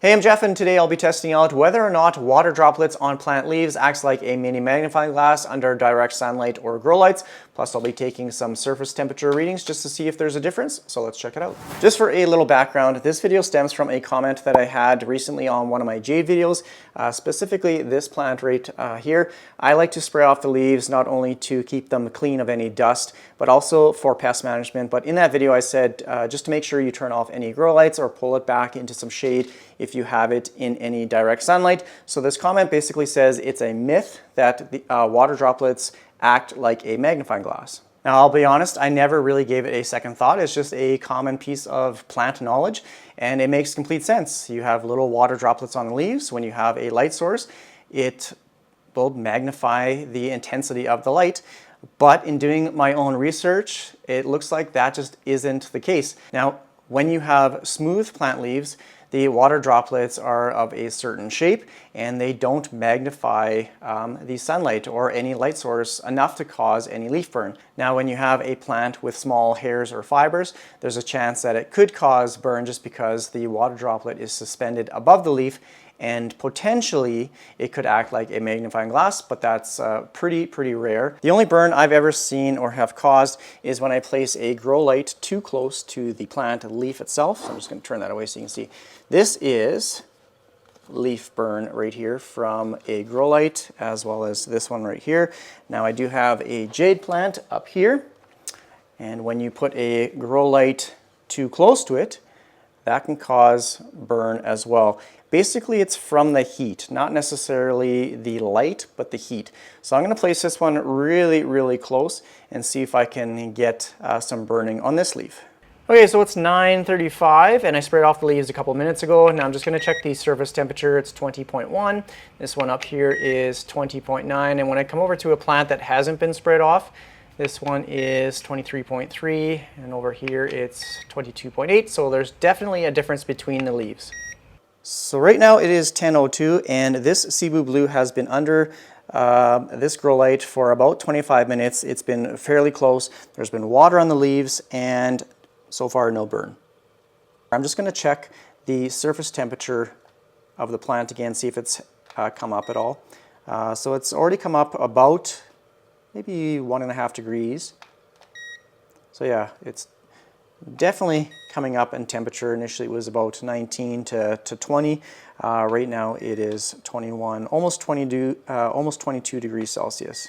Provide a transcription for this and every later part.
Hey, I'm Jeff, and today I'll be testing out whether or not water droplets on plant leaves acts like a mini magnifying glass under direct sunlight or grow lights. Plus, I'll be taking some surface temperature readings just to see if there's a difference, so let's check it out. Just for a little background, this video stems from a comment that I had recently on one of my jade videos, specifically this plant right here. I like to spray off the leaves not only to keep them clean of any dust, but also for pest management. But in that video I said just to make sure you turn off any grow lights or pull it back into some shade if you have it in any direct sunlight. So this comment basically says it's a myth that the water droplets act like a magnifying glass. Now, I'll be honest, I never really gave it a second thought. It's just a common piece of plant knowledge, and it makes complete sense. You have little water droplets on the leaves. When you have a light source, it will magnify the intensity of the light. But in doing my own research, it looks like that just isn't the case. Now, when you have smooth plant leaves, the water droplets are of a certain shape and they don't magnify the sunlight or any light source enough to cause any leaf burn. Now, when you have a plant with small hairs or fibers, there's a chance that it could cause burn just because the water droplet is suspended above the leaf, and potentially it could act like a magnifying glass, but that's pretty rare. The only burn I've ever seen or have caused is when I place a grow light too close to the plant leaf itself. So I'm just going to turn that away so you can see. This is leaf burn right here from a grow light, as well as this one right here. Now, I do have a jade plant up here, and when you put a grow light too close to it, that can cause burn as well. Basically, it's from the heat, not necessarily the light, but the heat. So I'm going to place this one really close and see if I can get some burning on this leaf. Okay, so it's 9:35 and I sprayed off the leaves a couple minutes ago. Now I'm just going to check the surface temperature. It's 20.1. This one up here is 20.9. And when I come over to a plant that hasn't been sprayed off, this one is 23.3, and over here it's 22.8. So there's definitely a difference between the leaves. So right now it is 10:02, and this Cebu Blue has been under this grow light for about 25 minutes. It's been fairly close. There's been water on the leaves, and so far no burn. I'm just going to check the surface temperature of the plant again, see if it's come up at all. So it's already come up about maybe 1.5 degrees. So yeah, it's definitely coming up in temperature. Initially it was about 19 to 20. Right now it is 21, almost 22 degrees Celsius.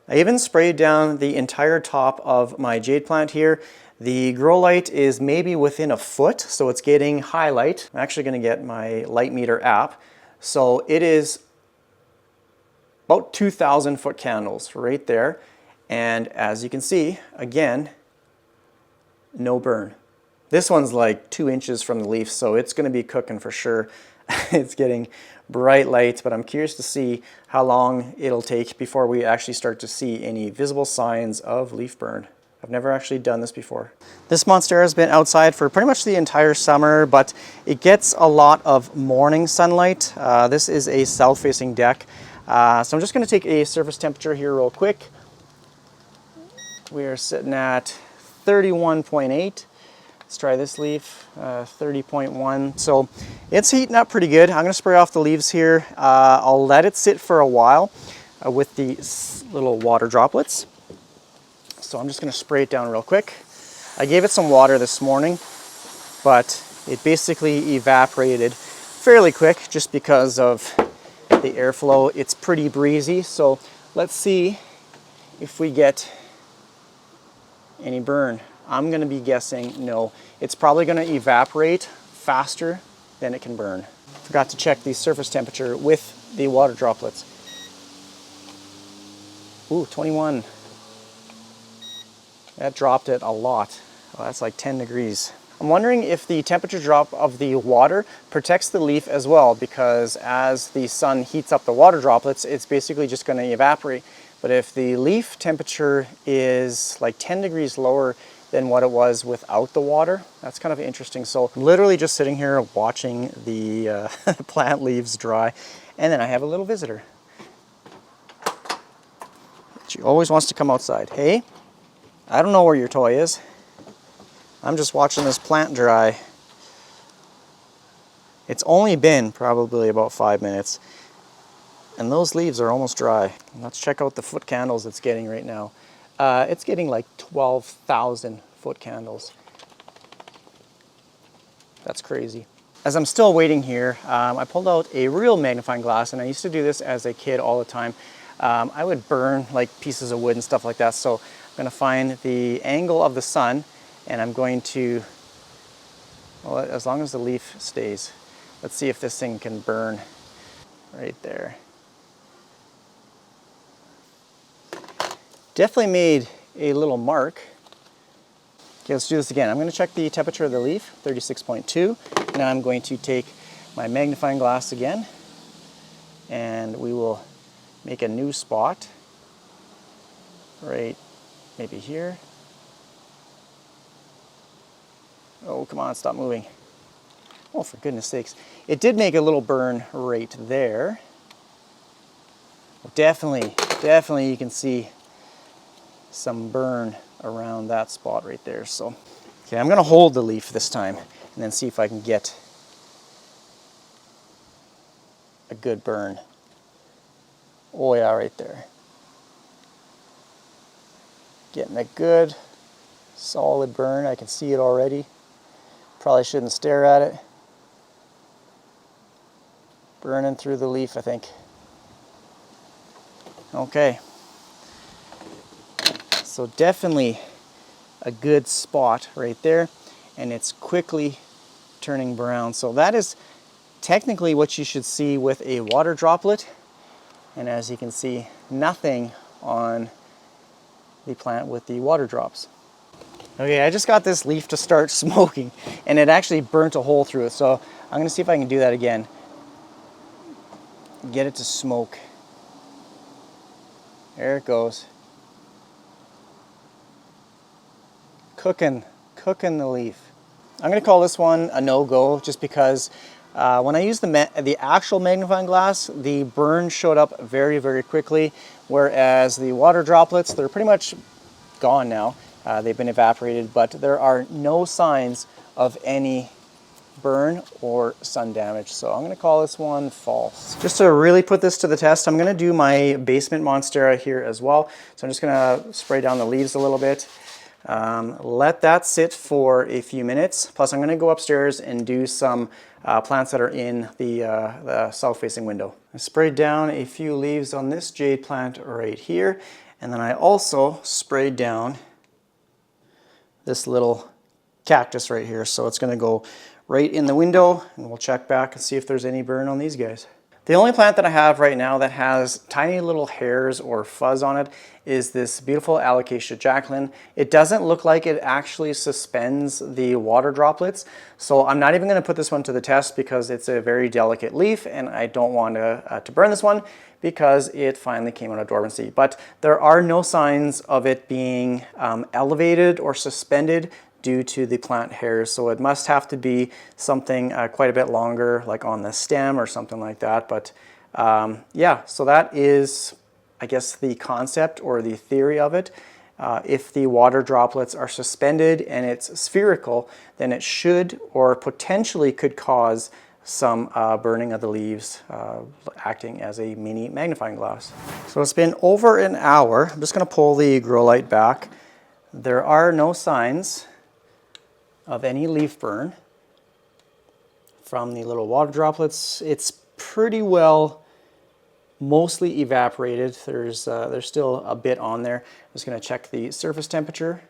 I even sprayed down the entire top of my jade plant here. The grow light is maybe within a foot, so it's getting high light. I'm actually going to get my light meter app. So it is about 2,000 foot candles right there. And as you can see, again, no burn. This one's like 2 inches from the leaf, so it's going to be cooking for sure. It's getting bright light, but I'm curious to see how long it'll take before we actually start to see any visible signs of leaf burn. I've never actually done this before. This monstera has been outside for pretty much the entire summer, but it gets a lot of morning sunlight. This is a south-facing deck. So I'm just going to take a surface temperature here real quick. We are sitting at 31.8. Let's try this leaf, 30.1. So it's heating up pretty good. I'm going to spray off the leaves here. I'll let it sit for a while with the little water droplets. So I'm just going to spray it down real quick. I gave it some water this morning, but it basically evaporated fairly quick just because of the airflow. It's pretty breezy, so let's see if we get any burn. I'm going to be guessing no. It's probably going to evaporate faster than it can burn. Forgot to check the surface temperature with the water droplets. Ooh, 21. That dropped it a lot. Oh, that's like 10 degrees. I'm wondering if the temperature drop of the water protects the leaf as well, because as the sun heats up the water droplets, it's basically just going to evaporate. But if the leaf temperature is like 10 degrees lower than what it was without the water, that's kind of interesting. So I'm literally just sitting here watching the plant leaves dry, and then I have a little visitor. She always wants to come outside. Hey, I don't know where your toy is. I'm just watching this plant dry. It's only been probably about 5 minutes, and those leaves are almost dry. Let's check out the foot candles it's getting right now. It's getting like 12,000 foot candles. That's crazy. As I'm still waiting here, I pulled out a real magnifying glass, and I used to do this as a kid all the time. I would burn like pieces of wood and stuff like that. So I'm going to find the angle of the sun, and I'm going to, well, as long as the leaf stays, let's see if this thing can burn right there. Definitely made a little mark. Okay, let's do this again. I'm going to check the temperature of the leaf, 36.2. Now I'm going to take my magnifying glass again, and we will make a new spot right maybe here. Oh, come on, stop moving. Oh, for goodness sakes. It did make a little burn right there. Definitely you can see some burn around that spot right there. So, okay, I'm going to hold the leaf this time and then see if I can get a good burn. Oh yeah, right there. Getting a good solid burn. I can see it already. Probably shouldn't stare at it. Burning through the leaf, I think. Okay. So definitely a good spot right there, and it's quickly turning brown. So that is technically what you should see with a water droplet. And as you can see, nothing on the plant with the water drops. Okay, I just got this leaf to start smoking, and it actually burnt a hole through it. So I'm gonna see if I can do that again. Get it to smoke. There it goes. Cooking the leaf. I'm going to call this one a no-go just because when I used the actual magnifying glass, the burn showed up very, very quickly, whereas the water droplets, they're pretty much gone now. They've been evaporated, but there are no signs of any burn or sun damage. So I'm going to call this one false. Just to really put this to the test, I'm going to do my basement monstera here as well. So I'm just going to spray down the leaves a little bit. Let that sit for a few minutes. Plus I'm going to go upstairs and do some plants that are in the south-facing window. I sprayed down a few leaves on this jade plant right here, and then I also sprayed down this little cactus right here. So it's going to go right in the window, and we'll check back and see if there's any burn on these guys. The only plant that I have right now that has tiny little hairs or fuzz on it is this beautiful Alocasia Jacqueline. It doesn't look like it actually suspends the water droplets, so I'm not even going to put this one to the test because it's a very delicate leaf, and I don't want to burn this one because it finally came out of dormancy. But there are no signs of it being elevated or suspended due to the plant hairs, so it must have to be something quite a bit longer, like on the stem or something like that. But yeah, so that is, I guess, the concept or the theory of it. If the water droplets are suspended and it's spherical, then it should or potentially could cause some burning of the leaves, acting as a mini magnifying glass. So it's been over an hour. I'm just going to pull the grow light back. There are no signs of any leaf burn from the little water droplets. It's pretty well mostly evaporated. There's still a bit on there. I'm just going to check the surface temperature,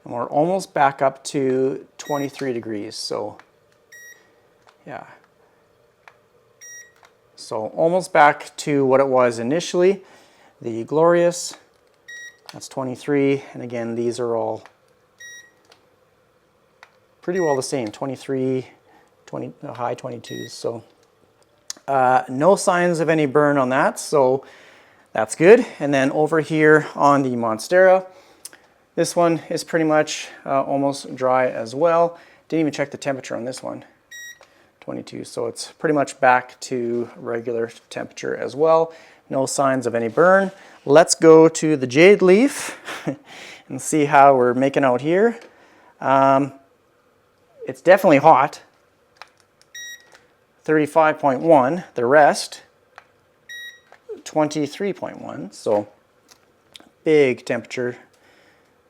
and we're almost back up to 23 degrees. So yeah, so almost back to what it was initially. The Glorious, that's 23, and again these are all pretty well the same, 23, 20, high 22s. So no signs of any burn on that, so that's good. And then over here on the Monstera, this one is pretty much almost dry as well. Didn't even check the temperature on this one, 22, so it's pretty much back to regular temperature as well. No signs of any burn. Let's go to the jade leaf and see how we're making out here. It's definitely hot. 35.1, the rest 23.1, so big temperature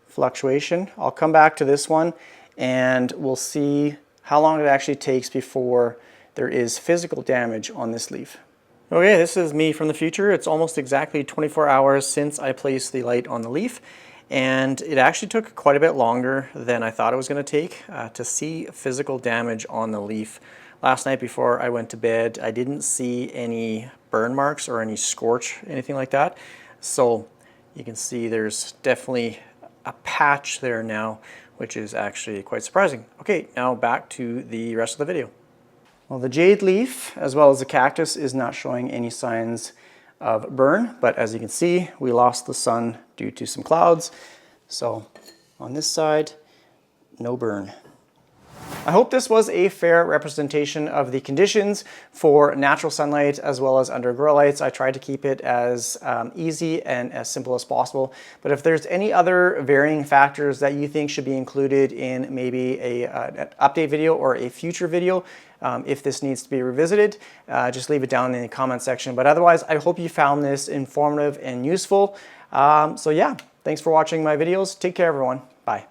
fluctuation. I'll come back to this one and we'll see how long it actually takes before there is physical damage on this leaf. Okay, this is me from the future. It's almost exactly 24 hours since I placed the light on the leaf, and it actually took quite a bit longer than I thought it was going to take to see physical damage on the leaf. Last night before I went to bed, I didn't see any burn marks or any scorch, anything like that. So you can see there's definitely a patch there now, which is actually quite surprising. Okay, now back to the rest of the video. Well, the jade leaf, as well as the cactus, is not showing any signs of burn, but as you can see, we lost the sun due to some clouds. So on this side, no burn. I hope this was a fair representation of the conditions for natural sunlight as well as under grow lights. I tried to keep it as easy and as simple as possible. But if there's any other varying factors that you think should be included in maybe an update video or a future video, if this needs to be revisited, just leave it down in the comment section. But otherwise, I hope you found this informative and useful. So yeah, thanks for watching my videos. Take care, everyone. Bye.